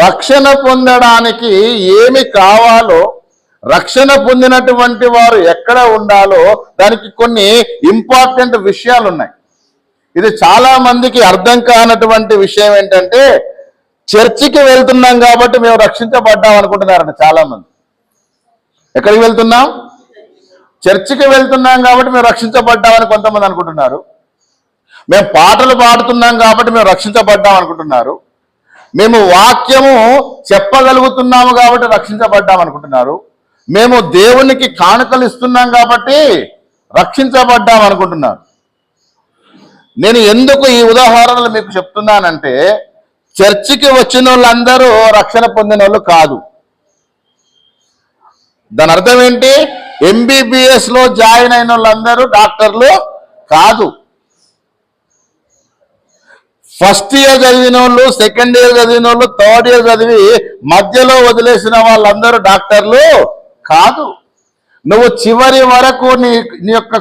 రక్షణ పొందడానికి ఏమి కావాలో, రక్షణ పొందినటువంటి వారు ఎక్కడ ఉండాలో దానికి కొన్ని ఇంపార్టెంట్ విషయాలు ఉన్నాయి. ఇది చాలా మందికి అర్థం కానటువంటి విషయం ఏంటంటే, చర్చికి వెళ్తున్నాం కాబట్టి మేము రక్షించబడ్డాం అనుకుంటున్నారండి చాలా మంది. ఎక్కడికి వెళ్తున్నాం? చర్చికి వెళ్తున్నాం కాబట్టి మేము రక్షించబడ్డామని కొంతమంది అనుకుంటున్నారు. మేము పాటలు పాడుతున్నాం కాబట్టి మేము రక్షించబడ్డాం అనుకుంటున్నారు. మేము వాక్యము చెప్పగలుగుతున్నాము కాబట్టి రక్షించబడ్డాం అనుకుంటున్నారు. మేము దేవునికి కానుకలు ఇస్తున్నాం కాబట్టి రక్షించబడ్డాం అనుకుంటున్నారు. నేను ఎందుకు ఈ ఉదాహరణలు మీకు చెప్తున్నానంటే, చర్చికి వచ్చిన వాళ్ళందరూ రక్షణ పొందిన వాళ్ళు కాదు. దాని అర్థం ఏంటి? ఎంబీబీఎస్ లో జాయిన్ అయిన వాళ్ళందరూ డాక్టర్లు కాదు. ఫస్ట్ ఇయర్ చదివిన వాళ్ళు, సెకండ్ ఇయర్ చదివిన వాళ్ళు, థర్డ్ ఇయర్ చదివి మధ్యలో వదిలేసిన వాళ్ళందరూ డాక్టర్లు కాదు. నువ్వు చివరి వరకు నీ యొక్క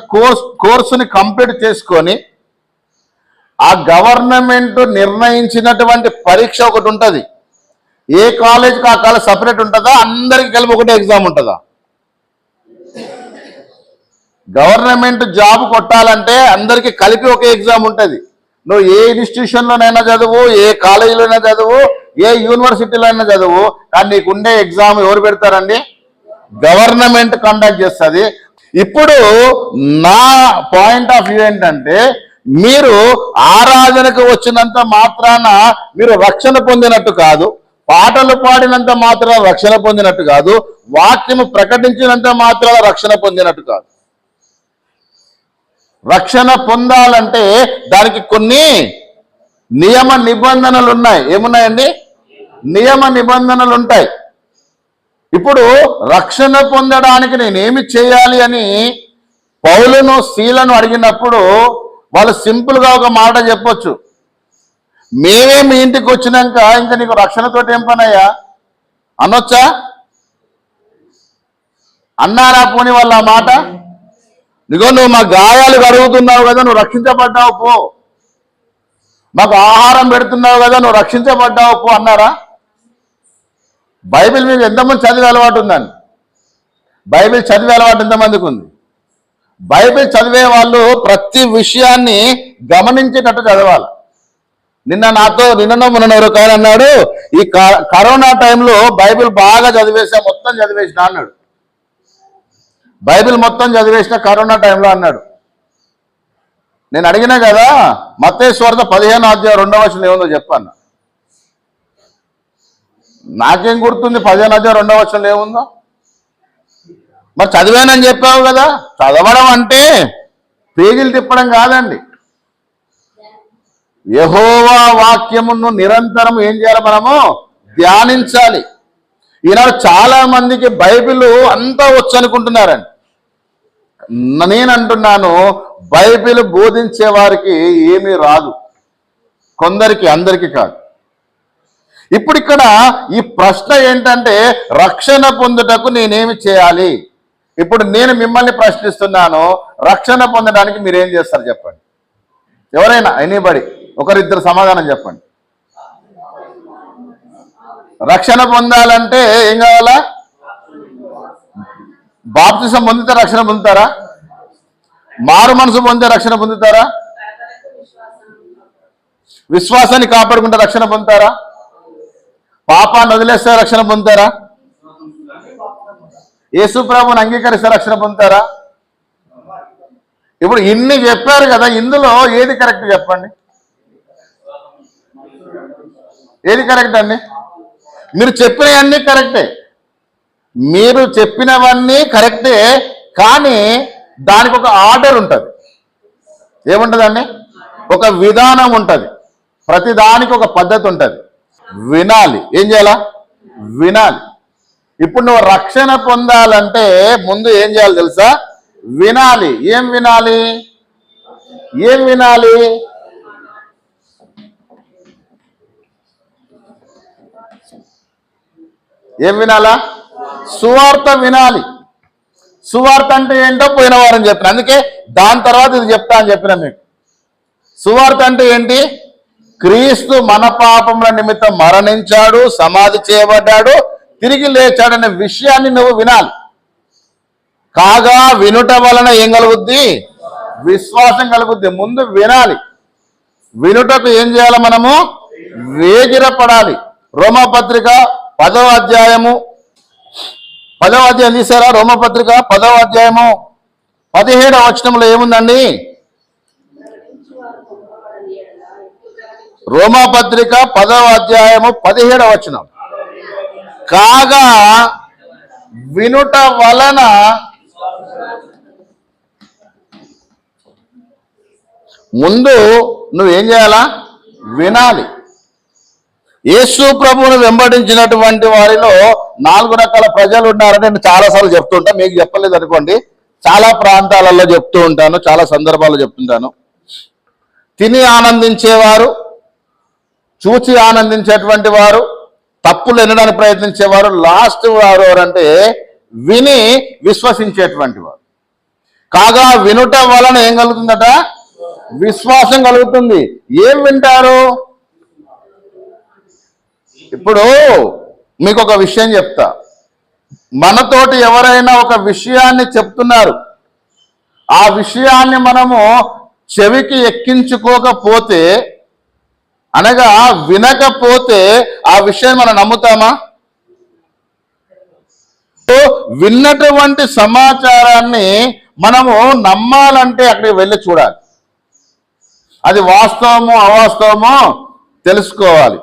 కోర్సుని కంప్లీట్ చేసుకొని ఆ గవర్నమెంట్ నిర్ణయించినటువంటి పరీక్ష ఒకటి ఉంటుంది. ఏ కాలేజ్కి ఆ కాలేజ్ సపరేట్ ఉంటుందా? అందరికి కలిపి ఒకటే ఎగ్జామ్ ఉంటుందా? గవర్నమెంట్ జాబ్ కొట్టాలంటే అందరికి కలిపి ఒక ఎగ్జామ్ ఉంటుంది. నువ్వు ఏ ఇన్స్టిట్యూషన్లోనైనా చదువు, ఏ కాలేజీలోనైనా చదువు, ఏ యూనివర్సిటీలో అయినా చదువు, కానీ నీకు ఉండే ఎగ్జామ్ ఎవరు పెడతారండి? గవర్నమెంట్ కండక్ట్ చేస్తుంది. ఇప్పుడు నా పాయింట్ ఆఫ్ వ్యూ ఏంటంటే, మీరు ఆరాధనకు వచ్చినంత మాత్రాన మీరు రక్షణ పొందినట్టు కాదు, పాటలు పాడినంత మాత్రాన రక్షణ పొందినట్టు కాదు, వాక్యము ప్రకటించినంత మాత్రాన రక్షణ పొందినట్టు కాదు. రక్షణ పొందాలంటే దానికి కొన్ని నియమ నిబంధనలు ఉన్నాయి. ఏమున్నాయండి? నియమ నిబంధనలు ఉంటాయి. ఇప్పుడు రక్షణ పొందడానికి నేనేమి చేయాలి అని పౌలును శీలను అడిగినప్పుడు వాళ్ళు సింపుల్గా ఒక మాట చెప్పొచ్చు. మేమే మీ ఇంటికి వచ్చినాక ఇంకా నీకు రక్షణతోటి ఏం పనయ్యా అనొచ్చా? అన్నారా పోని వాళ్ళ ఆ మాట? నీకో నువ్వు మా గాయాలు కడుగుతున్నావు కదా, నువ్వు రక్షించబడ్డావు పో. మాకు ఆహారం పెడుతున్నావు కదా, నువ్వు రక్షించబడ్డావు పో అన్నారా? బైబిల్ మీకు ఎంతమంది చదివే అలవాటు ఉందండి? బైబిల్ చదివే అలవాటు ఎంతమందికి ఉంది? బైబిల్ చదివే వాళ్ళు ప్రతి విషయాన్ని గమనించేటట్టు చదవాలి. నిన్ననో మొన్న ఒక ఆయన అన్నాడు, ఈ కరోనా టైంలో బైబిల్ బాగా చదివేసా, మొత్తం చదివేసిన అన్నాడు. బైబిల్ మొత్తం చదివేసిన కరోనా టైంలో అన్నాడు. నేను అడిగినా కదా, మత్తయి సువార్త 15వ అధ్యాయం 2వ వచనం ఏముందో చెప్పాను. నాకేం గుర్తుంది 15వ అధ్యాయం 2వ వచనం ఏముందో? మరి చదివానని చెప్పావు కదా. చదవడం అంటే పేజీలు తిప్పడం కాదండి. యెహోవా వాక్యమును నిరంతరం ఏం చేయాలి? మనము ధ్యానించాలి. ఈనాడు చాలా మందికి బైబిల్ అంతా వచ్చు అనుకుంటున్నారండి. నేను అంటున్నాను, బైబిల్ బోధించే వారికి ఏమీ రాదు. కొందరికి, అందరికీ కాదు. ఇప్పుడు ఇక్కడ ఈ ప్రశ్న ఏంటంటే, రక్షణ పొందుటకు నేనేమి చేయాలి? ఇప్పుడు నేను మిమ్మల్ని ప్రశ్నిస్తున్నాను, రక్షణ పొందడానికి మీరేం చేస్తారు చెప్పండి. ఎవరైనా, ఎనీబడి, ఒకరిద్దరు సమాధానం చెప్పండి. రక్షణ పొందాలంటే ఏం కావాలా? బాప్తిసం పొందితే రక్షణ పొందుతారా? మారు మనసు పొందితే రక్షణ పొందుతారా? విశ్వాసాన్ని కాపాడుకుంటే రక్షణ పొందుతారా? పాపాన్ని వదిలేస్తే రక్షణ పొందుతారా? యేసు ప్రభువుని అంగీకరిస్తే రక్షణ పొందుతారా? ఇప్పుడు ఇన్ని చెప్పారు కదా, ఇందులో ఏది కరెక్ట్ చెప్పండి? ఏది కరెక్ట్ అండి? మీరు చెప్పినవన్నీ కరెక్టే, మీరు చెప్పినవన్నీ కరెక్టే, కానీ దానికి ఒక ఆర్డర్ ఉంటుంది. ఏముంటుందండి? ఒక విధానం ఉంటుంది. ప్రతిదానికి ఒక పద్ధతి ఉంటుంది. వినాలి. ఏం చేయాలా? వినాలి. ఇప్పుడు నువ్వు రక్షణ పొందాలంటే ముందు ఏం చేయాలి తెలుసా? వినాలి. ఏం వినాలి? ఏం వినాలి? ఏం వినాలా? సువార్త వినాలి. సువార్త అంటే ఏంటో పోయిన వారం చెప్పిన, అందుకే దాని తర్వాత ఇది చెప్తా అని చెప్పిన మీకు. సువార్త అంటే ఏంటి? క్రీస్తు మన పాపముల నిమిత్తం మరణించాడు, సమాధి చేయబడ్డాడు, తిరిగి లేచాడనే విషయాన్ని నువ్వు వినాలి. కాగా వినుట వలన ఏం కలుగుద్ది? విశ్వాసం కలుగుద్ది. ముందు వినాలి. వినుటకు ఏం చేయాలి? మనము వేగిరపడాలి. రోమపత్రిక 10వ అధ్యాయము తీసారా? రోమపత్రిక 10వ అధ్యాయము 17వ వచనంలో ఏముందండి? రోమపత్రిక 10వ అధ్యాయము 17వ వచనం. కాగా వినుట వలన ముందు నువ్వేం చేయాలా? వినాలి. యేసు ప్రభువును వెంబడించినటువంటి వారిలో 4 రకాల ప్రజలు ఉన్నారని నేను చాలాసార్లు చెప్తుంటా. మీకు చెప్పలేదు అనుకోండి, చాలా ప్రాంతాలలో చెప్తూ ఉంటాను, చాలా సందర్భాల్లో చెప్తుంటాను. తిని ఆనందించేవారు, చూచి ఆనందించేటువంటి వారు, తప్పులు ఎనడానికి ప్రయత్నించేవారు, లాస్ట్ వారు ఎవరంటే విని విశ్వసించేటువంటి వారు. కాగా వినుట వలన ఏం కలుగుతుందట? విశ్వాసం కలుగుతుంది. ఏం వింటారు? ఇప్పుడు మీకు ఒక విషయం చెప్తా. మనతోటి ఎవరైనా ఒక విషయాన్ని చెప్తున్నారు, ఆ విషయాన్ని మనము చెవికి ఎక్కించుకోకపోతే, అనగా వినకపోతే ఆ విషయాన్ని మనం నమ్ముతామా? విన్నటువంటి సమాచారాన్ని మనము నమ్మాలంటే అక్కడికి వెళ్ళి చూడాలి. అది వాస్తవమో అవాస్తవమో తెలుసుకోవాలి.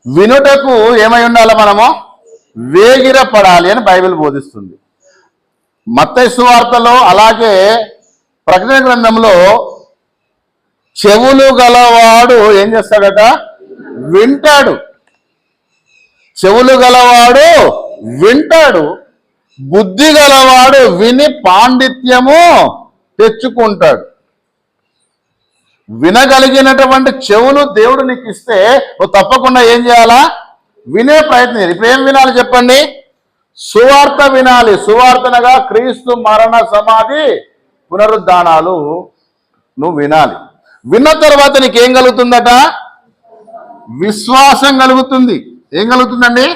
వినుటకు ఏమై ఉండాలి? మనము వేగిరపడాలి అని బైబిల్ బోధిస్తుంది. మత్తయి సువార్తలో, అలాగే ప్రకటన గ్రంథంలో చెవులు గలవాడు ఏం చేస్తాడట? వింటాడు. చెవులు గలవాడు వింటాడు, బుద్ధి గలవాడు విని పాండిత్యము తెచ్చుకుంటాడు. వినగలిగినటువంటి చెవులు దేవుడు నీకు ఇస్తే నువ్వు తప్పకుండా ఏం చేయాలా? వినే ప్రయత్నం చేయాలి. ఇప్పుడు ఏం వినాలి చెప్పండి? సువార్త వినాలి. సువార్తనగా క్రీస్తు మరణ, సమాధి, పునరుద్ధానాలు నువ్వు వినాలి. విన్న తర్వాత నీకేం కలుగుతుందట? విశ్వాసం కలుగుతుంది. ఏం కలుగుతుందండి?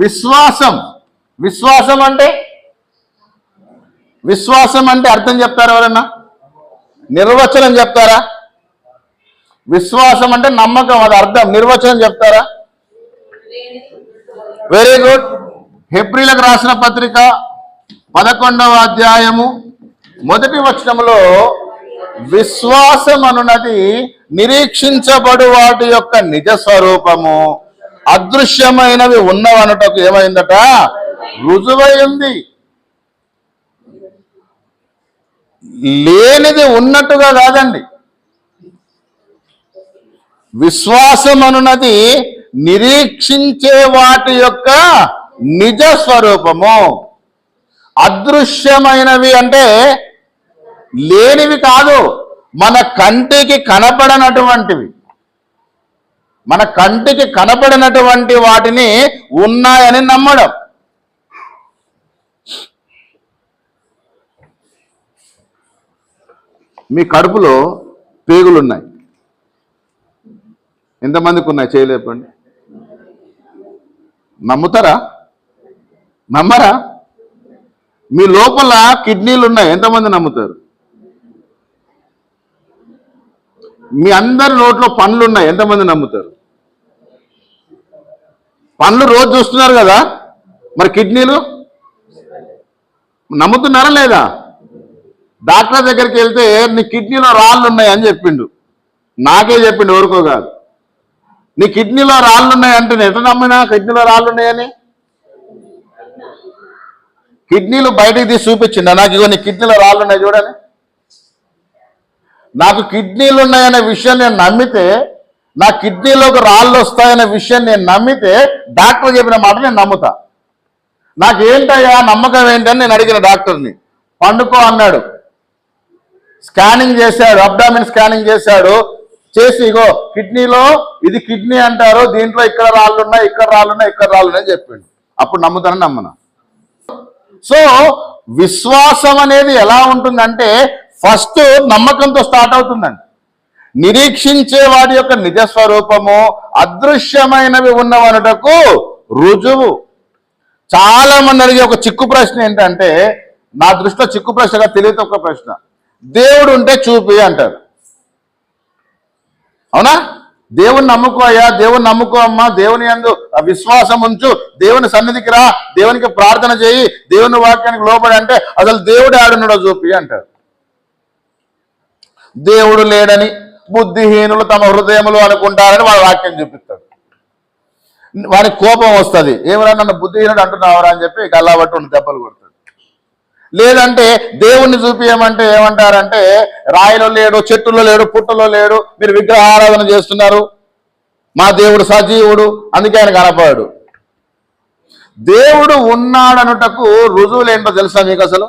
విశ్వాసం. విశ్వాసం అంటే అర్థం చెప్తారా ఎవరన్నా? నిర్వచనం చెప్తారా? విశ్వాసం అంటే నమ్మకం, అది అర్థం. నిర్వచనం చెప్తారా? Very good. హెబ్రీలకు రాసిన పత్రిక 11వ అధ్యాయము 1వ వచనంలో విశ్వాసం అనున్నది నిరీక్షించబడు వాటి యొక్క నిజ స్వరూపము, అదృశ్యమైనవి ఉన్నవనుటకు ఏమైందట? రుజువైంది. లేనిది ఉన్నట్టుగా కాదండి. విశ్వాసం అనున్నది నిరీక్షించే వాటి యొక్క నిజ స్వరూపము. అదృశ్యమైనవి అంటే లేనివి కాదు, మన కంటికి కనపడనటువంటివి. మన కంటికి కనపడినటువంటి వాటిని ఉన్నాయని నమ్మడం. మీ కడుపులో పేగులు ఉన్నాయి. ఎంతమందికి ఉన్నాయి? చేయలేపండి. నమ్ముతారా? నమ్మరా? మీ లోపల కిడ్నీలు ఉన్నాయి. ఎంతమంది నమ్ముతారు? మీ అందరి నోట్లో పండ్లు ఉన్నాయి. ఎంతమంది నమ్ముతారు? పండ్లు రోజు చూస్తున్నారు కదా, మరి కిడ్నీలు నమ్ముతున్నారా లేదా? డాక్టర్ దగ్గరికి వెళ్తే నీ కిడ్నీలో రాళ్ళు ఉన్నాయి అని చెప్పిండు. నాకే చెప్పిండు, ఎవరికో కాదు. నీ కిడ్నీలో రాళ్ళు ఉన్నాయంటే నేను ఎట్లా నమ్మినా కిడ్నీలో రాళ్ళు ఉన్నాయని? కిడ్నీలు బయటికి తీసి చూపించిండ నాకు, ఇగో నీ కిడ్నీలో రాళ్ళు ఉన్నాయి చూడని. నాకు కిడ్నీలు ఉన్నాయనే విషయం నేను నమ్మితే, నా కిడ్నీలోకి రాళ్ళు వస్తాయనే విషయం నేను నమ్మితే, డాక్టర్ చెప్పిన మాట నేను నమ్ముతా. నాకేంటయ్యా నమ్మకం ఏంటని నేను అడిగిన డాక్టర్ని. పండుకో అన్నాడు. స్కానింగ్ చేశాడు, అబ్డామిన్ స్కానింగ్ చేశాడు. చేసి ఇగో కిడ్నీలో ఇది కిడ్నీ అంటారు, దీంట్లో ఇక్కడ రాళ్ళు ఉన్నాయి, ఇక్కడ రాళ్ళు ఉన్నాయి, ఇక్కడ రాళ్ళు ఉన్నాయి అని చెప్పిండు. అప్పుడు నమ్ముతానని నమ్మను. సో విశ్వాసం అనేది ఎలా ఉంటుందంటే ఫస్ట్ నమ్మకంతో స్టార్ట్ అవుతుందండి. నిరీక్షించే వాడి యొక్క నిజ స్వరూపము అదృశ్యమైనవి ఉన్నవనుటకు రుజువు. చాలా మంది అడిగే ఒక చిక్కు ప్రశ్న ఏంటంటే, నా దృష్టిలో చిక్కు ప్రశ్నగా తెలియదు ఒక ప్రశ్న, దేవుడు ఉంటే చూపి అంటారు. అవునా? దేవుని నమ్ముకో అయ్యా, దేవుని నమ్ముకో అమ్మా, దేవుని యందు విశ్వాసం ఉంచు, దేవుని సన్నిధికి రా, దేవునికి ప్రార్థన చేయి, దేవుని వాక్యానికి లోబడి అంటే అసలు దేవుడు ఆడున్నాడో చూపి అంటారు. దేవుడు లేడని బుద్ధిహీనులు తమ హృదయములు అనుకుంటారని వాడు వాక్యం చూపిస్తాడు. వానికి కోపం వస్తుంది, ఏమన్నా నన్ను బుద్ధిహీనుడు అంటున్నావరా అని చెప్పి గల్లాబట్టి దెబ్బలు కొడతాడు. లేదంటే దేవుణ్ణి చూపించమంటే ఏమంటారంటే, రాయిలో లేడు, చెట్టులో లేడు, పుట్టలో లేడు, మీరు విగ్రహారాధన చేస్తున్నారు, మా దేవుడు సజీవుడు, అందుకే ఆయన కనపడాడు. దేవుడు ఉన్నాడనుటకు రుజువులు ఏంటో తెలుసా మీకు? అసలు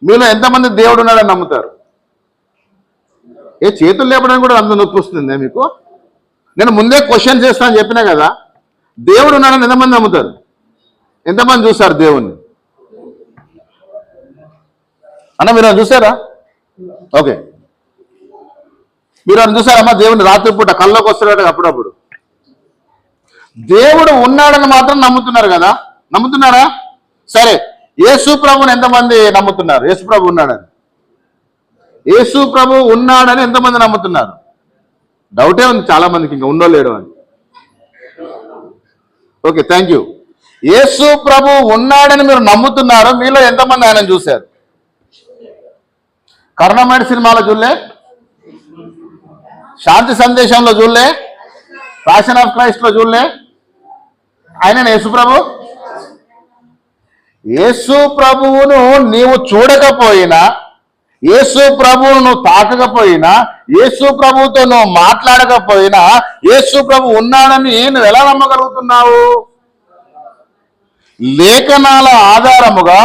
మీలో ఎంతమంది దేవుడు ఉన్నాడని నమ్ముతారు? చేతులు లేపడానికి కూడా అంత నొప్పి వస్తుంది మీకు? నేను ముందే క్వశ్చన్ చేస్తానని చెప్పినా కదా. దేవుడు ఉన్నాడని ఎంతమంది నమ్ముతారు? ఎంతమంది చూస్తారు దేవుణ్ణి? అన్న మీరు చూసారా? ఓకే, మీరు చూసారమ్మా దేవుని రాత్రిపూట కళ్ళలోకి వస్తున్నాడు అప్పుడప్పుడు. దేవుడు ఉన్నాడని మాత్రం నమ్ముతున్నారు కదా, నమ్ముతున్నారా? సరే, యేసు ప్రభుని ఎంతమంది నమ్ముతున్నారు? యేసు ప్రభు ఉన్నాడని, యేసు ప్రభు ఉన్నాడని ఎంతమంది నమ్ముతున్నారు? డౌటే ఉంది చాలా మందికి, ఇంకా ఉండో లేడు అని. Okay, thank you. యేసు ప్రభు ఉన్నాడని మీరు నమ్ముతున్నారు, మీలో ఎంతమంది ఆయన చూశారు? కరుణమేడి సినిమాలో చూడలే, శాంతి సందేశంలో చూడలే, ప్యాషన్ ఆఫ్ క్రైస్ట్ లో చూడలే, ఆయన యేసు ప్రభు. యేసు ప్రభువును నీవు చూడకపోయినా, యేసు ప్రభువును నువ్వు తాకకపోయినా, యేసు ప్రభువుతో నువ్వు మాట్లాడకపోయినా, యేసు ప్రభు ఉన్నాడని నువ్వు ఎలా నమ్మగలుగుతున్నావు? లేఖనాల ఆధారముగా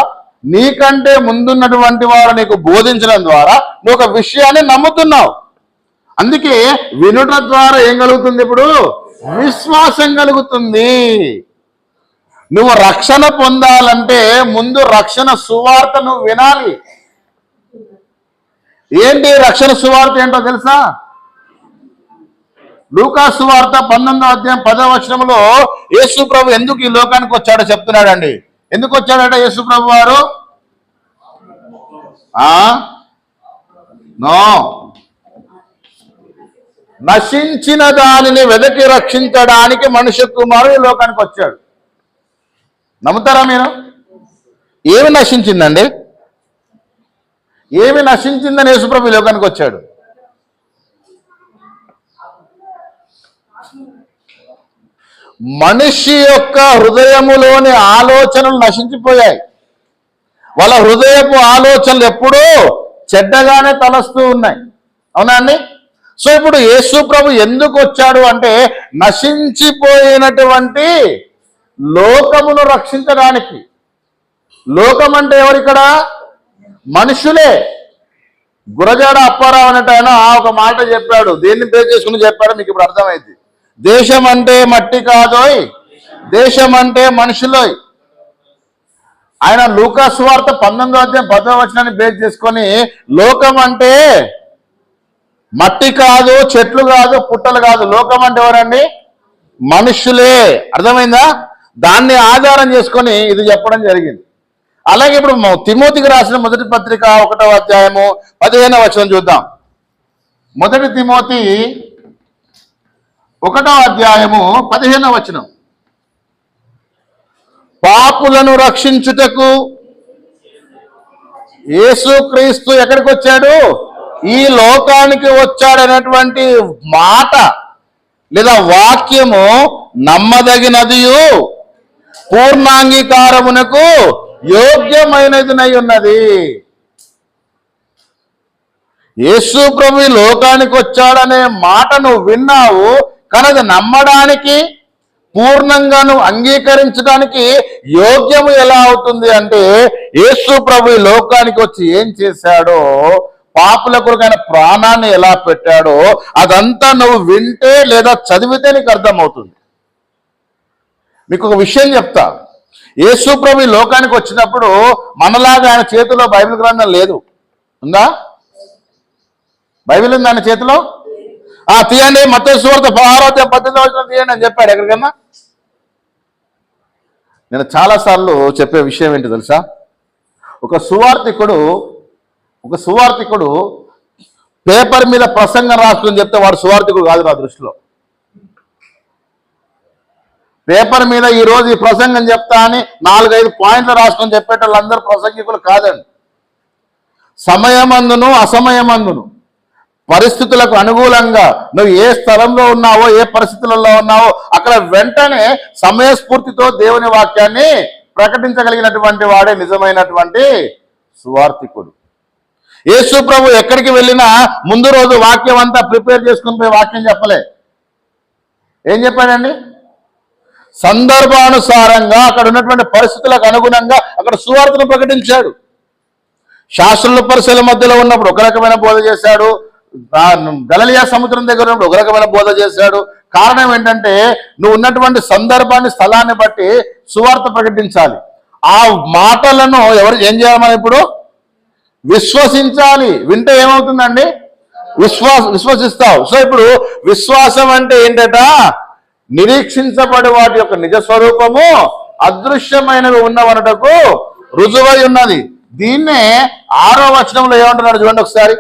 నీకంటే ముందున్నటువంటి వారు నీకు బోధించడం ద్వారా నువ్వు ఒక విషయాన్ని నమ్ముతున్నావు. అందుకే వినుట ద్వారా ఏం కలుగుతుంది? ఇప్పుడు విశ్వాసం కలుగుతుంది. నువ్వు రక్షణ పొందాలంటే ముందు రక్షణ సువార్త నువ్వు వినాలి. ఏంటి రక్షణ సువార్త ఏంటో తెలుసా? లూకా సువార్త 19వ అధ్యాయం 10వ వచనంలో యేసు ప్రభు ఎందుకు ఈ లోకానికి వచ్చాడో చెప్తున్నాడండి. ఎందుకు వచ్చాడట యేసు ప్రభు వారు? నశించిన దానిని వెదకి రక్షించడానికి మనుష్య కుమారుడు ఈ లోకానికి వచ్చాడు. నమ్ముతారా మీరు? ఏమి నశించిందండి? ఏమి నశించిందని యేసుప్రభు ఈ లోకానికి వచ్చాడు? మనిషి యొక్క హృదయములోని ఆలోచనలు నశించిపోయాయి. వాళ్ళ హృదయపు ఆలోచనలు ఎప్పుడూ చెడ్డగానే తలస్తూ ఉన్నాయి. అవునా అండి? సో ఇప్పుడు యేసు ప్రభు ఎందుకు వచ్చాడు అంటే నశించిపోయినటువంటి లోకమును రక్షించడానికి. లోకం అంటే ఎవరిక్కడ? మనుషులే. గురజాడ అప్పారావు అనేట ఆయన ఒక మాట చెప్పాడు, దేన్ని బేస్ చేసుకుని చెప్పాడో మీకు ఇప్పుడు అర్థమైంది. దేశం అంటే మట్టి కాదోయ్, దేశం అంటే మనుషులోయ్. ఆయన లూకా సువార్త 19వ అధ్యాయం 10వ వచనాన్ని బేస్ చేసుకొని లోకం అంటే మట్టి కాదు, చెట్లు కాదు, పుట్టలు కాదు, లోకం అంటే ఎవరండి? మనుషులే. అర్థమైందా? దాన్ని ఆధారం చేసుకొని ఇది చెప్పడం జరిగింది. అలాగే ఇప్పుడు తిమోతికి రాసిన మొదటి పత్రిక 1వ అధ్యాయము 15వ వచనం చూద్దాం. మొదటి తిమోతి 1వ అధ్యాయము 15వ వచనం. పాపులను రక్షించుటకు యేసుక్రీస్తు ఎక్కడికి వచ్చాడు? ఈ లోకానికి వచ్చాడనేటువంటి మాట లేదా వాక్యము నమ్మదగినదియు పూర్ణాంగీకారమునకు యోగ్యమైనదినై ఉన్నది. యేసు ప్రభు లోకానికి వచ్చాడనే మాట నువ్వు విన్నావు, కానీ అది నమ్మడానికి, పూర్ణంగా నువ్వు అంగీకరించడానికి యోగ్యము ఎలా అవుతుంది అంటే యేసు ప్రభు లోకానికి వచ్చి ఏం చేశాడో, పాపుల కొరకు ఆయన ప్రాణాన్ని ఎలా పెట్టాడో అదంతా నువ్వు వింటే లేదా చదివితే నీకు అర్థమవుతుంది. మీకు ఒక విషయం చెప్తా. యేసు ప్రభు లోకానికి వచ్చినప్పుడు మనలాగా ఆయన చేతిలో బైబిల్ గ్రంథం లేదు. ఉందా? బైబిల్ ఉంది ఆయన చేతిలో. తీయండి, మత్తయి సువార్త 16:18 తీయండి అని చెప్పాడు ఎక్కడికన్నా. నేను చాలాసార్లు చెప్పే విషయం ఏంటి తెలుసా? ఒక సువార్థికుడు పేపర్ మీద ప్రసంగం రాసుకుని చెప్తే వాడు సువార్థికుడు కాదు నా దృష్టిలో. పేపర్ మీద ఈరోజు ఈ ప్రసంగం చెప్తా అని 4-5 పాయింట్లు రాసుకొని చెప్పేటోళ్ళందరూ ప్రసంగికులు కాదండి. సమయమందును అసమయమందును పరిస్థితులకు అనుకూలంగా నువ్వు ఏ స్థలంలో ఉన్నావో, ఏ పరిస్థితులలో ఉన్నావో అక్కడ వెంటనే సమయస్ఫూర్తితో దేవుని వాక్యాన్ని ప్రకటించగలిగినటువంటి వాడే నిజమైనటువంటి సువార్థికుడు. యేసు ప్రభు ఎక్కడికి వెళ్ళినా ముందు రోజు వాక్యం అంతా ప్రిపేర్ చేసుకుని పోయి వాక్యం చెప్పలే. ఏం చెప్పాడండి? సందర్భానుసారంగా అక్కడ ఉన్నటువంటి పరిస్థితులకు అనుగుణంగా అక్కడ సువార్తను ప్రకటించాడు. శాస్త్రుల పరిశీల మధ్యలో ఉన్నప్పుడు ఒక రకమైన బోధ చేశాడు, గలిలయ సముద్రం దగ్గర ఉన్నప్పుడు ఒక రకమైన బోధ చేశాడు. కారణం ఏంటంటే నువ్వు ఉన్నటువంటి సందర్భాన్ని, స్థలాన్ని బట్టి సువార్త ప్రకటించాలి. ఆ మాటలను ఎవరు ఏం చేయాలి? మనం ఇప్పుడు విశ్వసించాలి. వింటే ఏమవుతుందండి? విశ్వసిస్తావు. సో ఇప్పుడు విశ్వాసం అంటే ఏంటట? నిరీక్షించబడి వాటి యొక్క నిజ స్వరూపము అదృశ్యమైనవి ఉన్నవనటకు రుజువై ఉన్నది. దీన్నే 6వ వచనంలో ఏమంటున్నాడు చూడండి ఒకసారి.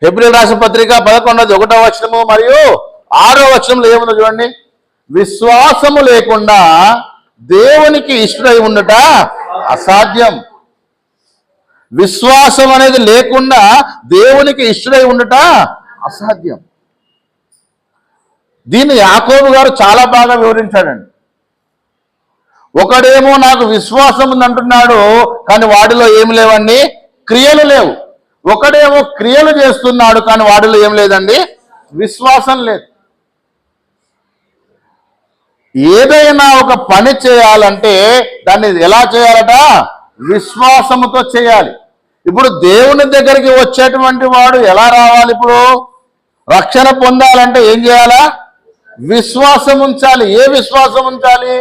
హెబ్రీయులకు రాసిన పత్రిక 11:1వ వచనము మరియు 6వ వచనంలో ఏముందో చూడండి. విశ్వాసము లేకుండా దేవునికి ఇష్టడై ఉండుట అసాధ్యం. విశ్వాసం అనేది లేకుండా దేవునికి ఇష్టడై ఉండుట అసాధ్యం. దీన్ని యాకోబు గారు చాలా బాగా వివరించాడండి. ఒకడేమో నాకు విశ్వాసం ఉంది అంటున్నాడు, కానీ వాడిలో ఏమి లేవండి? క్రియలు లేవు. ఒకడేమో క్రియలు చేస్తున్నాడు, కానీ వాడిలో ఏం లేదండి? విశ్వాసం లేదు. ఏదైనా ఒక పని చేయాలంటే దాన్ని ఎలా చేయాలట? విశ్వాసముతో చేయాలి. ఇప్పుడు దేవుని దగ్గరికి వచ్చేటువంటి వాడు ఎలా రావాలి? ఇప్పుడు రక్షణ పొందాలంటే ఏం చేయాలా? విశ్వాసం ఉంచాలి. ఏ విశ్వాసం ఉంచాలి?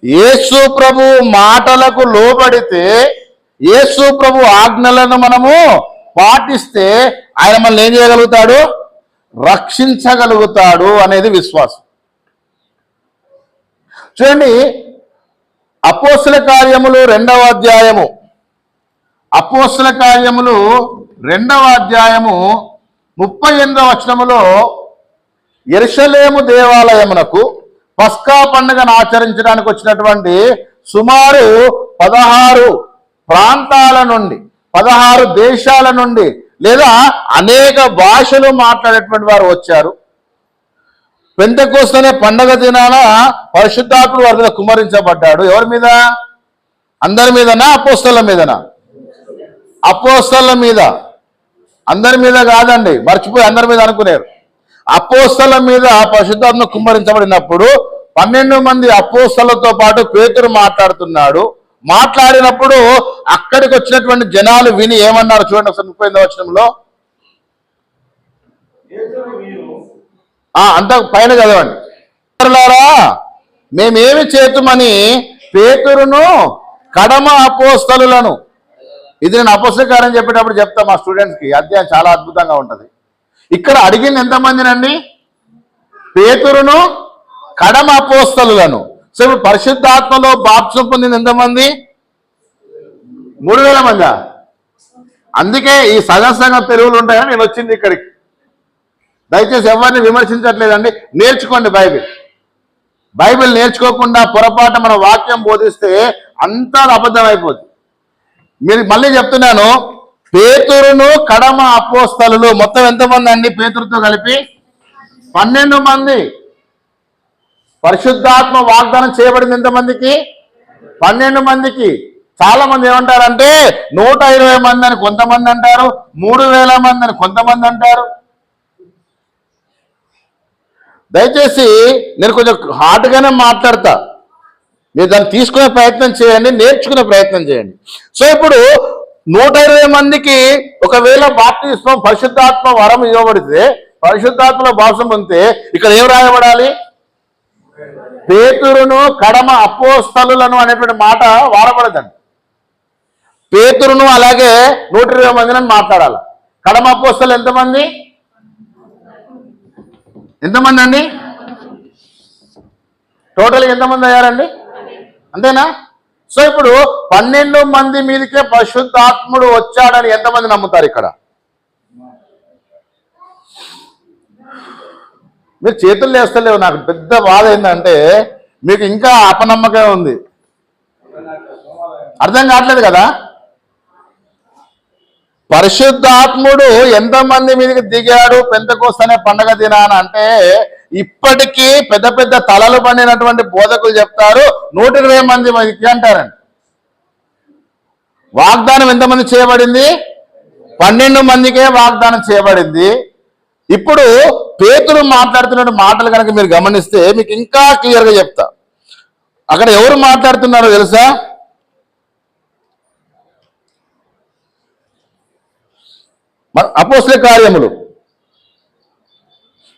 యేసు ప్రభు మాటలకు లోబడితే, యేసు ప్రభు ఆజ్ఞలను మనము పాటిస్తే ఆయన మనల్ని ఏం చేయగలుగుతాడు? రక్షించగలుగుతాడు అనేది విశ్వాసం. చూడండి, అపోస్తల కార్యములు 2వ అధ్యాయము, అపోస్తల కార్యములు 2వ అధ్యాయము 38వ వచనములో యెరూషలేము దేవాలయమునకు పస్కా పండుగను ఆచరించడానికి వచ్చినటువంటి సుమారు 16 ప్రాంతాల నుండి, 16 దేశాల నుండి, లేదా అనేక భాషలు మాట్లాడేటువంటి వారు వచ్చారు. పెంతెకోస్తు అనే పండగ దినాన పరిశుద్ధాత్ముడు వారి మీద కుమ్మరించబడ్డాడు. ఎవరి మీద? అందరి మీదనా? అపోస్తలుల మీదనా? అపోస్తలుల మీద. అందరి మీద కాదండి, మర్చిపోయి అందరి మీద అనుకునేరు. అపోస్తలుల మీద పరిశుద్ధాత్మ కుమ్మరించబడినప్పుడు 12 మంది అపోస్తలులతో పాటు పేతురు మాట్లాడుతున్నాడు. మాట్లాడినప్పుడు అక్కడికి వచ్చినటువంటి జనాలు విని ఏమన్నారు చూడండి ఒకసారి 38వ వచనంలో. అంత పైన చదవండి. మేమేమి చేతుమని పేతురును కడమ అపోస్తలులను, ఇది నేను అపోస్తల కార్యం చెప్పేటప్పుడు చెప్తా మా స్టూడెంట్స్కి. అధ్యాయం చాలా అద్భుతంగా ఉంటుంది. ఇక్కడ అడిగింది ఎంతమందినండి? పేతురును కడమ అపోస్తలులను. సో ఇప్పుడు పరిశుద్ధాత్మలో బాప్తిసం పొందింది ఎంతమంది? 3000 మంది. అందుకే ఈ సగం తెలుగులు ఉంటాయని నేను వచ్చింది ఇక్కడికి. దయచేసి ఎవరిని విమర్శించట్లేదండి, నేర్చుకోండి. బైబిల్ నేర్చుకోకుండా పొరపాటు మన వాక్యం బోధిస్తే అంతా అబద్ధం అయిపోతుంది. మీరు మళ్ళీ చెప్తున్నాను, పేతురును కడమ అపోస్తలులు మొత్తం ఎంతమంది అండి? పేతురుతో కలిపి 12 మంది. పరిశుద్ధాత్మ వాగ్దానం చేయబడింది ఎంతమందికి? 12 మందికి. చాలా మంది ఏమంటారంటే 120 మంది అని కొంతమంది అంటారు, 3000 మంది అని కొంతమంది అంటారు. దయచేసి నేను కొంచెం హార్డ్గానే మాట్లాడతా, మీరు దాన్ని తీసుకునే ప్రయత్నం చేయండి, నేర్చుకునే ప్రయత్నం చేయండి. సో ఇప్పుడు 120 మందికి ఒకవేళ బాప్తిస్మం పరిశుద్ధాత్మ వరం ఇవ్వబడితే, పరిశుద్ధాత్మలో బాప్తిసం పొందితే ఇక్కడ ఏం రాయబడాలి? పేతురును కడమ అపోస్తలులను అనేటువంటి మాట వాడబడదండి. పేతురును అలాగే 120 మందిని మాట్లాడాలి. కడమ అపోస్తలు ఎంతమంది అండి? టోటల్ ఎంతమంది అయ్యారండి? అంతేనా? సో ఇప్పుడు 12 మంది మీదకే పరిశుద్ధాత్ముడు వచ్చాడని ఎంతమంది నమ్ముతారు ఇక్కడ? మీరు చేతులు వేస్తలేవు. నాకు పెద్ద బాధ ఏంటంటే మీకు ఇంకా అపనమ్మకం ఉంది. అర్థం కావట్లేదు కదా? పరిశుద్ధాత్ముడు ఎంతమంది మీదకి దిగాడు పెంతెకోస్తు అనే పండగ దినాన అంటే ఇప్పటికీ పెద్ద పెద్ద తలలు పండినటువంటి బోధకులు చెప్తారు 120 మంది మీదకి అంటారండి. వాగ్దానం ఎంతమంది చేయబడింది? 12 మందికే వాగ్దానం చేయబడింది. ఇప్పుడు పేతురు మాట్లాడుతున్న మాటలు కనుక మీరు గమనిస్తే మీకు ఇంకా క్లియర్గా చెప్తా. అక్కడ ఎవరు మాట్లాడుతున్నారో తెలుసా? అపోస్తల కార్యములు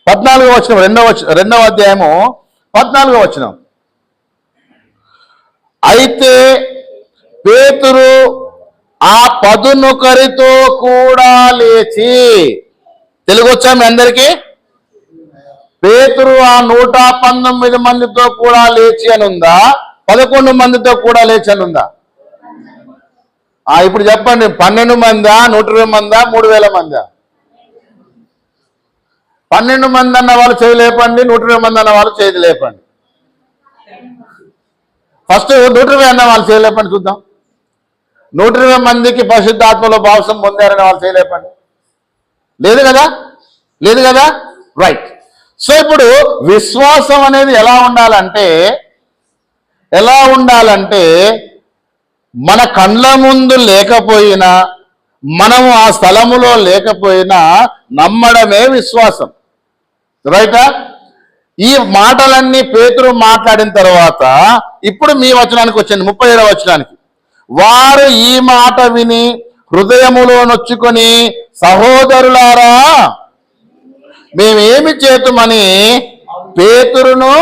14వ వచనం, రెండవ అధ్యాయము 14వ వచనం. అయితే పేతురు ఆ 11 కూడా లేచి, తెలుగు వచ్చా మీ అందరికీ? పేతురు ఆ 119 మందితో కూడా లేచి అని ఉందా? 11 మందితో కూడా లేచి అని ఉందా? ఇప్పుడు చెప్పండి, 12 మందా, 120 మందా, 3000 మందా? 12 మంది అన్న వాళ్ళు చేయి లేపండి, 120 మంది అన్న వాళ్ళు చేతి లేపండి. ఫస్ట్ 120 అన్న వాళ్ళు చేయి లేపండి చూద్దాం. 120 మందికి పరిశుద్ధాత్మలో భావసం పొందారని వాళ్ళు చేయి లేపండి. లేదు కదా? లేదు కదా? రైట్. సో ఇప్పుడు విశ్వాసం అనేది ఎలా ఉండాలంటే మన కండ్ల ముందు లేకపోయినా, మనము ఆ స్థలములో లేకపోయినా నమ్మడమే విశ్వాసం. రైటా? ఈ మాటలన్నీ పేతురు మాట్లాడిన తర్వాత ఇప్పుడు మీ వచనానికి వచ్చింది, 37వ వచనానికి. వారు ఈ మాట విని హృదయములో నొచ్చుకొని, సహోదరులారా మేమేమి చేతుమని పేతురును.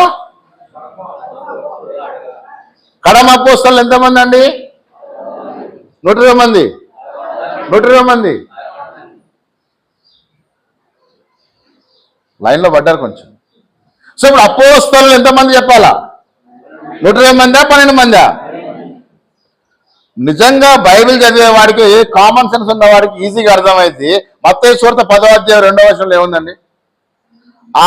కడమ అపోస్తలు ఎంతమంది అండి? 120 మంది. 120 మంది లైన్లో పడ్డారు కొంచెం. సో ఇప్పుడు అపోస్తలు ఎంతమంది చెప్పాలా? 120 మందా, 12 మందా? నిజంగా బైబిల్ చదివే వాడికి, కామన్ సెన్స్ ఉన్న వాడికి ఈజీగా అర్థమైంది. మత్తయి సువార్త 10వ అధ్యాయం 2వ వచనంలో ఏముందండి?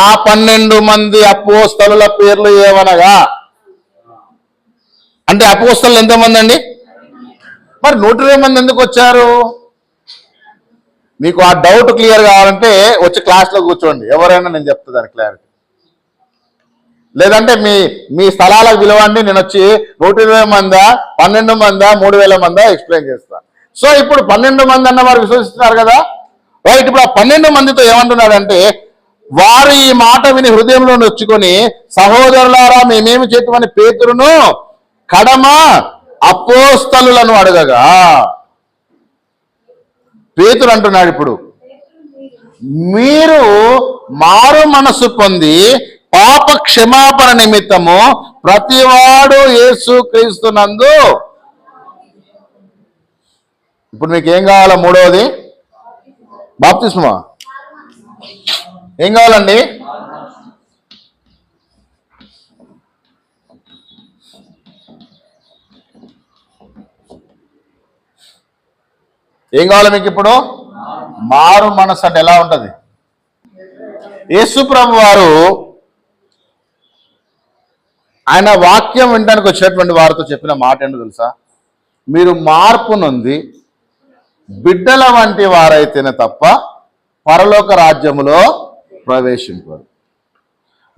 ఆ 12 మంది అపోస్తలుల పేర్లు ఏమనగా, అంటే అపోస్తలు ఎంతమంది అండి? మరి 120 మంది ఎందుకు వచ్చారు? మీకు ఆ డౌట్ క్లియర్ కావాలంటే వచ్చి క్లాస్లో కూర్చోండి, ఎవరైనా నేను చెప్తా దాని క్లారిటీ. లేదంటే మీ స్థలాలకు పిలవండి, నేను వచ్చి 120 మందా, 12 మందా, 3000 మందా ఎక్స్ప్లెయిన్ చేస్తాను. సో ఇప్పుడు 12 మంది అన్న వారు విశ్వసిస్తున్నారు కదా, రైట్. ఇప్పుడు ఆ 12 మందితో ఏమంటున్నాడంటే, వారు ఈ మాట విని హృదయంలో నొచ్చుకొని, సహోదరులారా మేమేమి చేద్దామని పేతురును కడమ అపోస్తలులను అడగగా, పేతురు అంటున్నాడు ఇప్పుడు, మీరు మారు మనసు పొంది పాప క్షమాపణ నిమిత్తము ప్రతివాడు యేసు క్రీస్తునందు. ఇప్పుడు మీకు ఏం కావాలా? మూడవది బాప్తిస్మా. ఏం కావాలండి? ఏం కావాలి మీకు ఇప్పుడు? మారు మనసు అంటే ఎలా ఉంటుంది? యేసు ప్రభు వారు ఆయన వాక్యం వినడానికి వచ్చినటువంటి వారితో చెప్పిన మాట ఏంటో తెలుసా? మీరు మార్పు నొంది బిడ్డల వంటి వారైతేనే తప్ప పరలోక రాజ్యములో ప్రవేశింపరు.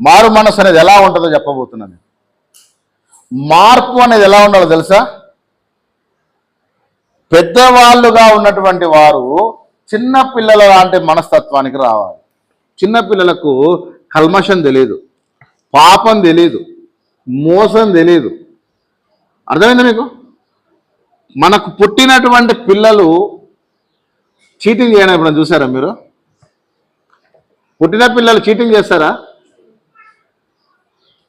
మారు మనసు అనేది ఎలా ఉంటుందో చెప్పబోతున్నాను. మార్పు అనేది ఎలా ఉండాలో తెలుసా? పెద్దవాళ్ళుగా ఉన్నటువంటి వారు చిన్న పిల్లల లాంటి మనస్తత్వానికి రావాలి. చిన్న పిల్లలకు కల్మషం తెలియదు, పాపం తెలియదు, మోసం తెలియదు. అర్థమైందా మీకు? మనకు పుట్టినటువంటి పిల్లలు చీటింగ్ చేయడం ఎప్పుడైనా చూసారా మీరు? పుట్టిన పిల్లలు చీటింగ్ చేస్తారా?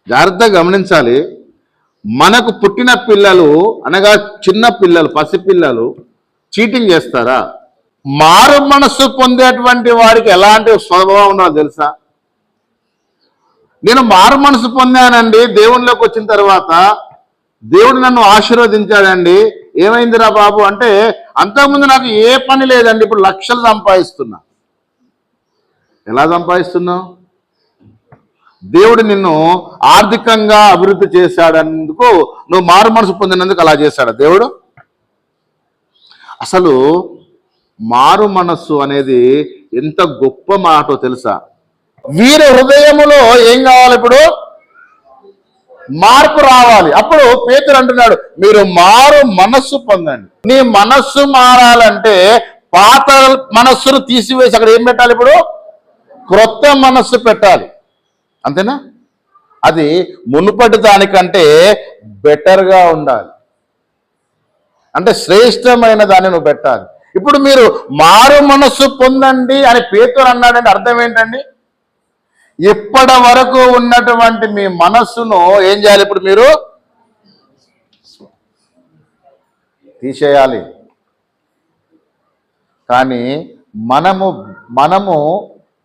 జాగ్రత్తగా గమనించాలి. మనకు పుట్టిన పిల్లలు అనగా చిన్న పిల్లలు, పసిపిల్లలు చీటింగ్ చేస్తారా? మారు మనస్సు పొందేటువంటి వాడికి ఎలాంటి స్వభావం ఉన్నదో తెలుసా? నేను మారు మనసు పొందానండి, దేవునిలోకి వచ్చిన తర్వాత దేవుడు నన్ను ఆశీర్వదించాడండి, ఏమైందిరా బాబు అంటే, అంతకుముందు నాకు ఏ పని లేదండి, ఇప్పుడు లక్షలు సంపాదిస్తున్నా. ఎలా సంపాదిస్తున్నావు? దేవుడు నిన్ను ఆర్థికంగా అభివృద్ధి చేశాడన్నందుకు, నువ్వు మారు మనసు పొందినందుకు అలా చేశాడు దేవుడు. అసలు మారు మనస్సు అనేది ఎంత గొప్ప మాటో తెలుసా? వీరి హృదయములో ఏం కావాలి? ఇప్పుడు మార్పు రావాలి. అప్పుడు పేతురు అంటున్నాడు, మీరు మారు మనస్సు పొందండి. నీ మనస్సు మారాలంటే పాత మనస్సును తీసివేసి అక్కడ ఏం పెట్టాలి? ఇప్పుడు క్రొత్త మనస్సు పెట్టాలి. అంతేనా? అది మునుపటి దానికంటే బెటర్గా ఉండాలి, అంటే శ్రేష్టమైన దాన్ని నువ్వు పెట్టాలి. ఇప్పుడు మీరు మారు మనస్సు పొందండి అని పేతురు అన్నాడంటే అర్థం ఏంటండి? ఇప్పటి వరకు ఉన్నటువంటి మీ మనస్సును ఏం చేయాలి? ఇప్పుడు మీరు తీసేయాలి. కానీ మనము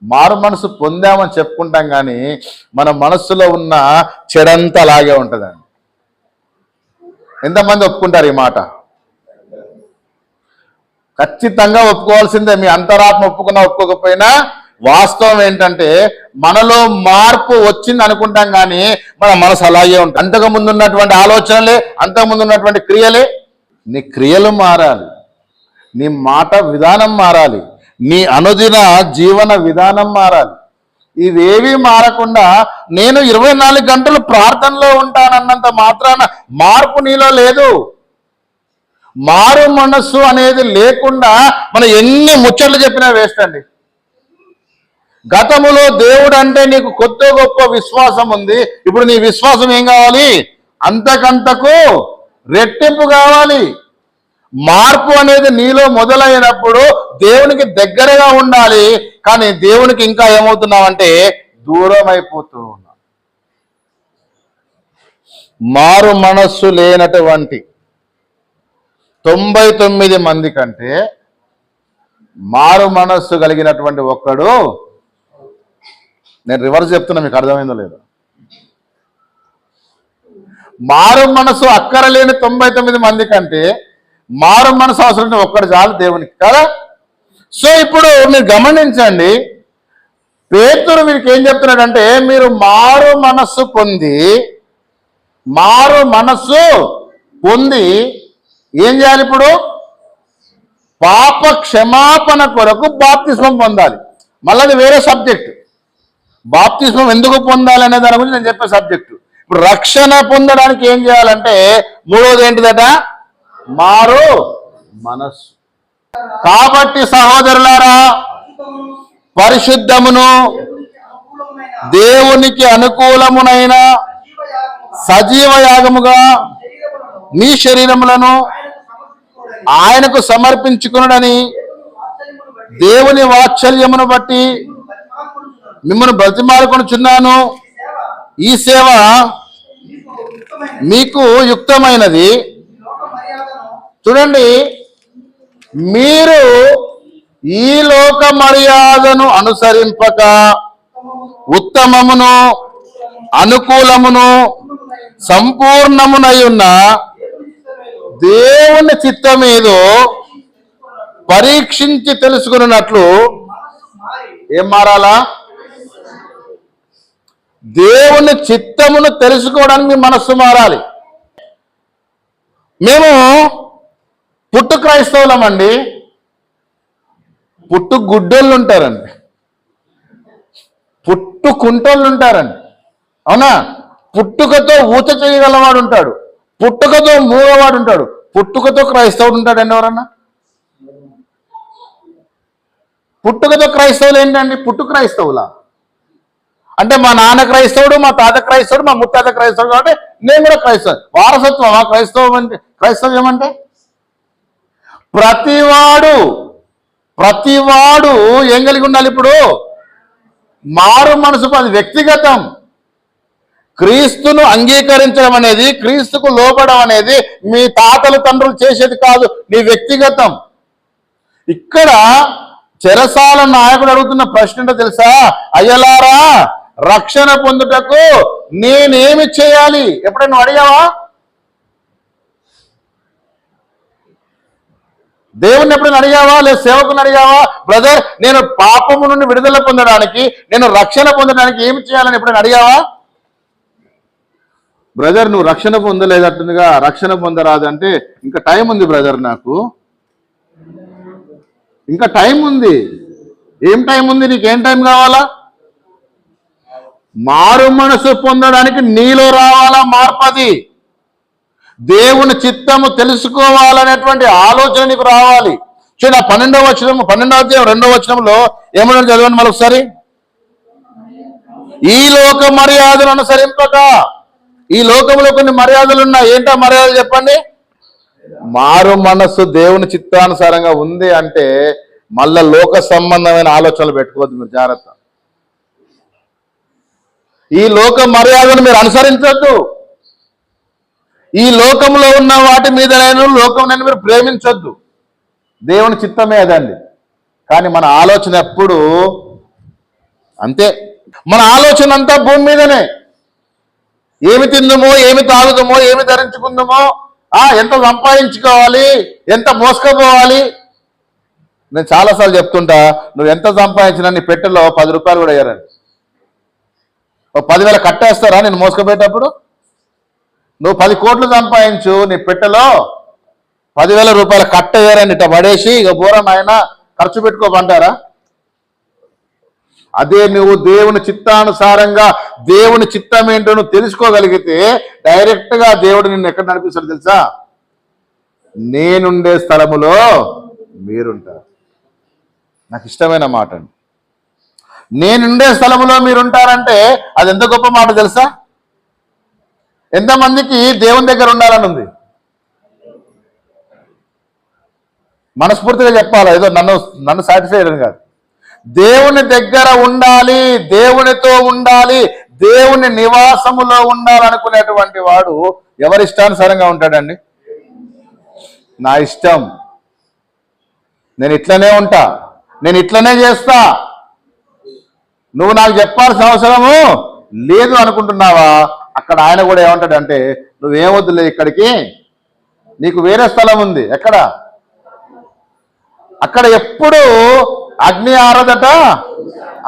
మారు మనసు పొందామని చెప్పుకుంటాం, కానీ మన మనస్సులో ఉన్న చెడంతా అలాగే ఉంటుందండి. ఎంతమంది ఒప్పుకుంటారు ఈ మాట? ఖచ్చితంగా ఒప్పుకోవాల్సిందే. మీ అంతరాత్మ ఒప్పుకున్నా ఒప్పుకోకపోయినా వాస్తవం ఏంటంటే మనలో మార్పు వచ్చింది అనుకుంటాం, కానీ మన మనసు అలాగే ఉంటుంది. అంతకుముందు ఉన్నటువంటి ఆలోచనలే, అంతకుముందు ఉన్నటువంటి క్రియలే. నీ క్రియలు మారాలి, నీ మాట విధానం మారాలి, నీ అనుదిన జీవన విధానం మారాలి. ఇవేవి మారకుండా నేను 24 గంటలు ప్రార్థనలో ఉంటానన్నంత మాత్రాన మార్పు నీలో లేదు. మారు మనస్సు అనేది లేకుండా మనం ఎన్ని ముచ్చట్లు చెప్పినా వేస్ట్ అండి. గతములో దేవుడు అంటే నీకు కొత్త గొప్ప విశ్వాసం ఉంది, ఇప్పుడు నీ విశ్వాసం ఏం కావాలి? అంతకంతకు రెట్టింపు కావాలి. మార్పు అనేది నీలో మొదలైనప్పుడు దేవునికి దగ్గరగా ఉండాలి, కానీ దేవునికి ఇంకా ఏమవుతున్నావంటే దూరం అయిపోతూ ఉన్నాం. మారు మనస్సు లేనటువంటి 99 మంది కంటే మారు మనస్సు కలిగినటువంటి ఒక్కడు, నేను రివర్స్ చెప్తున్నా, మీకు అర్థమైందో లేదో. మారు మనసు అక్కరలేని 99 మంది కంటే మారు మనసు అవసరం ఒక్కడు చాలు దేవునికి కదా. సో ఇప్పుడు మీరు గమనించండి, పేతురు వీరికి ఏం చెప్తున్నాడంటే, మీరు మారు మనస్సు పొంది ఏం చేయాలి? ఇప్పుడు పాప క్షమాపణ కొరకు బాప్తిస్మం పొందాలి. మళ్ళీ అది వేరే సబ్జెక్ట్. బాప్తిస్మం ఎందుకు పొందాలి అనే దాని గురించి నేను చెప్పే సబ్జెక్టు. ఇప్పుడు రక్షణ పొందడానికి ఏం చేయాలంటే మూడోది ఏంటిదట? మారు మనస్సు. కాబట్టి సహోదరులారా, పరిశుద్ధమును దేవునికి అనుకూలమునైన సజీవ యాగముగా మీ శరీరములను ఆయనకు సమర్పించుకునుడని దేవుని వాత్సల్యమును బట్టి మిమ్మల్ని బ్రతిమాలుకొనుచున్నాను. ఈ సేవ మీకు యుక్తమైనది. చూడండి, మీరు ఈ లోక మర్యాదను అనుసరింపక ఉత్తమమును అనుకూలమును సంపూర్ణమునై ఉన్న దేవుని చిత్తమేదో పరీక్షించి తెలుసుకున్నట్లు ఏం మారాలా? దేవుని చిత్తమును తెలుసుకోవడానికి మీ మనస్సు మారాలి. మేము పుట్టు క్రైస్తవులం అండి, పుట్టు గుడ్డోళ్ళు ఉంటారండి, పుట్టు కుంటోళ్ళు ఉంటారండి, అవునా? పుట్టుకతో ఊత చేయగలవాడు ఉంటాడు, పుట్టుకతో మూగవాడు ఉంటాడు, పుట్టుకతో క్రైస్తవుడు ఉంటాడండి. ఎవరన్నా పుట్టుకతో క్రైస్తవులు ఏంటండి? పుట్టు క్రైస్తవులా అంటే మా నాన్న క్రైస్తవుడు, మా తాత క్రైస్తవుడు, మా ముత్తాత క్రైస్తవుడు, అంటే నేను కూడా క్రైస్తవుడు. వారసత్వం ఆ క్రైస్తవ్యం అంటే ప్రతివాడు ఏం కలిగి ఉండాలి? ఇప్పుడు మారు మనసు, అది వ్యక్తిగతం. క్రీస్తును అంగీకరించడం అనేది, క్రీస్తుకు లోబడం అనేది మీ తాతలు తండ్రులు చేసేది కాదు, నీ వ్యక్తిగతం. ఇక్కడ చెరసాల నాయకుడు అడుగుతున్న ప్రశ్న ఏంటో తెలుసా? అయ్యలారా, రక్షణ పొందుటకు నేనేమి చేయాలి? ఎప్పుడైనా అడిగావా? దేవుణ్ణి ఎప్పుడైనా అడిగావా? లేదా సేవకుని అడిగావా? బ్రదర్, నేను పాపము నుండి విడుదల పొందడానికి, నేను రక్షణ పొందడానికి ఏమి చేయాలని ఎప్పుడైనా అడిగావా? బ్రదర్, నువ్వు రక్షణ పొందలేదట్టుందిగా, రక్షణ పొందరాదు అంటే ఇంకా టైం ఉంది బ్రదర్, నాకు ఇంకా టైం ఉంది. ఏం టైం ఉంది? నీకేం టైం కావాలా? మారు మనసు పొందడానికి నీలో రావాలా మార్పది. దేవుని చిత్తము తెలుసుకోవాలనేటువంటి ఆలోచన నీకు రావాలి. చూడ 12వ వచనం, 12వ అధ్యాయం 2వ వచనంలో ఏమన్నా చదవండి మరొకసారి. ఈ లోక మర్యాదను అనుసరింపక. ఈ లోకంలో కొన్ని మర్యాదలు ఉన్నాయి. ఏంటో మర్యాదలు చెప్పండి? మారు మనస్సు దేవుని చిత్తానుసారంగా ఉంది అంటే మళ్ళా లోక సంబంధమైన ఆలోచనలు పెట్టుకోవద్దు మీరు, జాగ్రత్త. ఈ లోక మర్యాదను మీరు అనుసరించొద్దు. ఈ లోకంలో ఉన్న వాటి మీద లోకం మీరు ప్రేమించొద్దు. దేవుని చిత్తమే అదండి. కానీ మన ఆలోచన ఎప్పుడు అంతే. మన ఆలోచన అంతా భూమి మీదనే. ఏమి తిందుమో, ఏమి తాగుదామో, ఏమి ధరించుకుందామో, ఎంత సంపాదించుకోవాలి, ఎంత మోసుకపోవాలి. నేను చాలాసార్లు చెప్తుంటా, నువ్వు ఎంత సంపాదించినా నీ పెట్టెలో 10 రూపాయలు కూడా వేయరండి. 10,000 కట్టేస్తారా నేను మోసుకుపోయేటప్పుడు? నువ్వు 10 కోట్లు సంపాదించు, నీ పెట్టెలో 10,000 రూపాయల కట్ట వేయరండి. ఇట్లా పడేసి ఇక బోరా నాయన ఖర్చు పెట్టుకోమంటారా? అదే నువ్వు దేవుని చిత్తానుసారంగా దేవుని చిత్తం ఏంటో నువ్వు తెలుసుకోగలిగితే డైరెక్ట్గా దేవుడు నిన్ను ఎక్కడ నడిపిస్తాడు తెలుసా? నేనుండే స్థలములో మీరుంటారు. నాకు ఇష్టమైన మాట అండి. నేనుండే స్థలములో మీరుంటారంటే అది ఎంత గొప్ప మాట తెలుసా? ఎంతమందికి దేవుని దగ్గర ఉండాలని ఉంది? మనస్ఫూర్తిగా చెప్పాలా, ఏదో నన్ను సాటిస్ఫై చేయడం కాదు. దేవుని దగ్గర ఉండాలి, దేవునితో ఉండాలి, దేవుని నివాసములో ఉండాలనుకునేటువంటి వాడు ఎవరి ఇష్టానుసారంగా ఉంటాడండి? నా ఇష్టం, నేను ఇట్లనే ఉంటా, నేను ఇట్లనే చేస్తా, నువ్వు నాకు చెప్పాల్సిన అవసరము లేదు అనుకుంటున్నావా? అక్కడ ఆయన కూడా ఏమంటాడంటే, నువ్వేమొద్దులే, ఇక్కడికి నీకు వేరే స్థలం ఉంది. ఎక్కడ? అక్కడ ఎప్పుడు అగ్ని ఆరదట,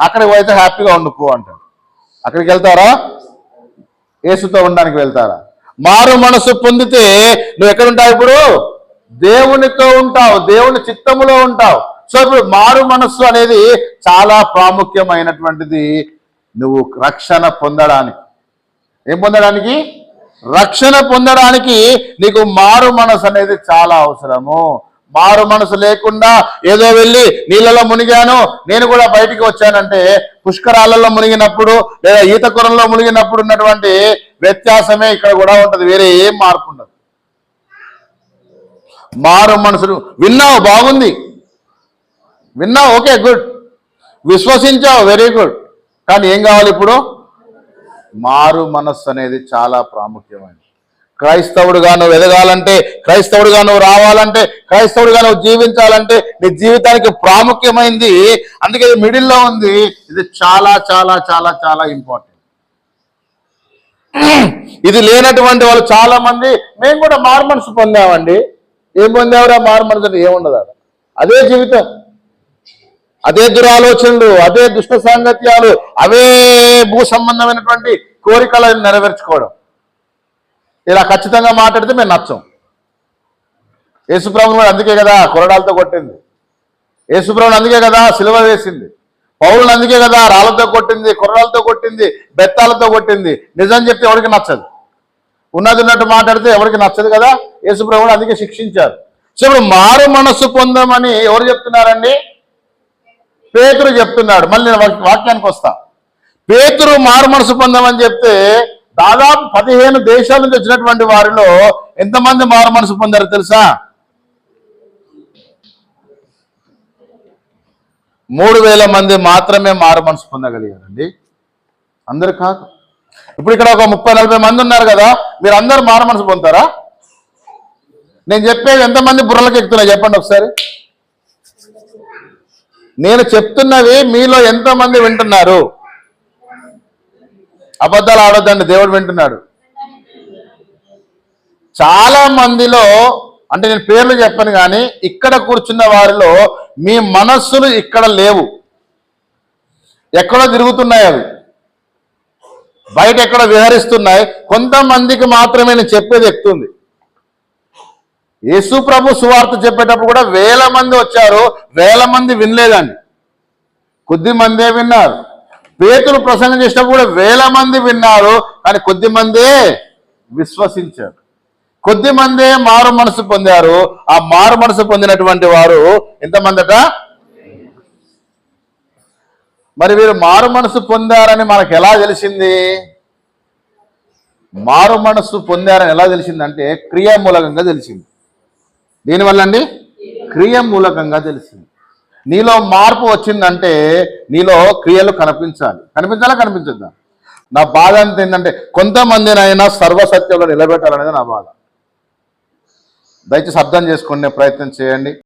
అక్కడికి పోతే హ్యాపీగా ఉండిపో అంటాడు. అక్కడికి వెళ్తారా? యేసుతో ఉండడానికి వెళ్తారా? మారు మనసు పొందితే నువ్వు ఎక్కడుంటావు? ఇప్పుడు దేవునితో ఉంటావు, దేవుని చిత్తములో ఉంటావు. సో ఇప్పుడు మారు మనస్సు అనేది చాలా ప్రాముఖ్యమైనటువంటిది. నువ్వు రక్షణ పొందడానికి, ఏం పొందడానికి? రక్షణ పొందడానికి నీకు మారు మనసు అనేది చాలా అవసరము. మారు మనసు లేకుండా ఏదో వెళ్ళి నీళ్ళలో మునిగాను, నేను కూడా బయటికి వచ్చానంటే పుష్కరాలలో మునిగినప్పుడు లేదా ఈత కొరంలో మునిగినప్పుడు ఉన్నటువంటి వ్యత్యాసమే ఇక్కడ కూడా ఉంటుంది. వేరే ఏం మార్పు ఉండదు. మారు మనసును విన్నావు, బాగుంది, విన్నావు, ఓకే గుడ్, విశ్వసించావు, వెరీ గుడ్. కానీ ఏం కావాలి ఇప్పుడు? మారు మనస్సు అనేది చాలా ప్రాముఖ్యమైనది. క్రైస్తవుడుగా నువ్వు ఎదగాలంటే, క్రైస్తవుడుగా నువ్వు రావాలంటే, క్రైస్తవుడుగా నువ్వు జీవించాలంటే నీ జీవితానికి ప్రాముఖ్యమైంది. అందుకే ఇది మిడిల్లో ఉంది. ఇది చాలా చాలా చాలా చాలా ఇంపార్టెంట్. ఇది లేనటువంటి వాళ్ళు చాలా మంది, మేము కూడా మారు మనసు పొందామండి. ఏం పొందావురా మారు మనసు అంటే? ఏముండదు, అదే జీవితం, అదే దురాలోచనలు, అదే దుష్ట సాంగత్యాలు, అవే భూ సంబంధమైనటువంటి కోరికలను నెరవేర్చుకోవడం. ఇలా ఖచ్చితంగా మాట్లాడితే మేము నచ్చం. యేసుప్రభుని కూడా అందుకే కదా కొరడాలతో కొట్టింది. యేసుప్రభుని అందుకే కదా సిలువ వేసింది. పౌరులను అందుకే కదా రాళ్లతో కొట్టింది, కొరడాలతో కొట్టింది, బెత్తాలతో కొట్టింది. నిజం చెప్తే ఎవరికి నచ్చదు, ఉన్నది ఉన్నట్టు మాట్లాడితే ఎవరికి నచ్చదు కదా. యేసుప్రభుని అందుకే శిక్షించారు. సో ఇప్పుడు మారు మనస్సు పొందామని ఎవరు చెప్తున్నారండి? పేతురు చెప్తున్నాడు. మళ్ళీ నేను వాక్యానికి వస్తా. పేతురు మారు మనసు పొందామని చెప్తే దాదాపు 15 దేశాల నుంచి వచ్చినటువంటి వారిలో ఎంతమంది మారు మనసు పొందారు తెలుసా? 3,000 మంది మాత్రమే మారు మనసు పొందగలిగారండి. అందరు కాదు. ఇప్పుడు ఇక్కడ ఒక 30-40 మంది ఉన్నారు కదా, మీరు అందరూ మారు మనసు పొందుతారా? నేను చెప్పేది ఎంతమంది బుర్రలకు ఎక్కుతున్నాయి చెప్పండి ఒకసారి. నేను చెప్తున్నవి మీలో ఎంతమంది వింటున్నారు? అబద్ధాలు ఆడొద్దండి, దేవుడు వింటున్నాడు. చాలా మందిలో, అంటే నేను పేర్లు చెప్పను కానీ, ఇక్కడ కూర్చున్న వారిలో మీ మనస్సులు ఇక్కడ లేవు, ఎక్కడో తిరుగుతున్నాయి, అవి బయట ఎక్కడో విహరిస్తున్నాయి. కొంతమందికి మాత్రమే నేను చెప్పేది ఎక్కుతుంది. యేసు ప్రభు సువార్త చెప్పేటప్పుడు కూడా 1000 మంది వచ్చారు, 1000 మంది వినలేదండి, కొద్ది మందే విన్నారు. పేతురు ప్రసంగం చేసినప్పుడు కూడా 1000 మంది విన్నారు, కానీ కొద్ది మందే విశ్వసించారు, కొద్ది మందే మారు మనసు పొందారు. ఆ మారు మనసు పొందినటువంటి వారు ఎంతమందట? మరి వీరు మారు మనసు పొందారని మనకు ఎలా తెలిసింది? మారు మనసు పొందారని ఎలా తెలిసిందంటే క్రియామూలకంగా తెలిసింది. దీనివల్ల అండి క్రియామూలకంగా తెలిసింది. నీలో మార్పు వచ్చిందంటే నీలో క్రియలు కనిపించాలి. కనిపించాలా కనిపించద్దా? నా బాధ అంత ఏంటంటే కొంతమందినైనా సర్వసత్యంలో నిలబెట్టాలనేది నా బాధ. దయచేసి అర్థం చేసుకునే ప్రయత్నం చేయండి.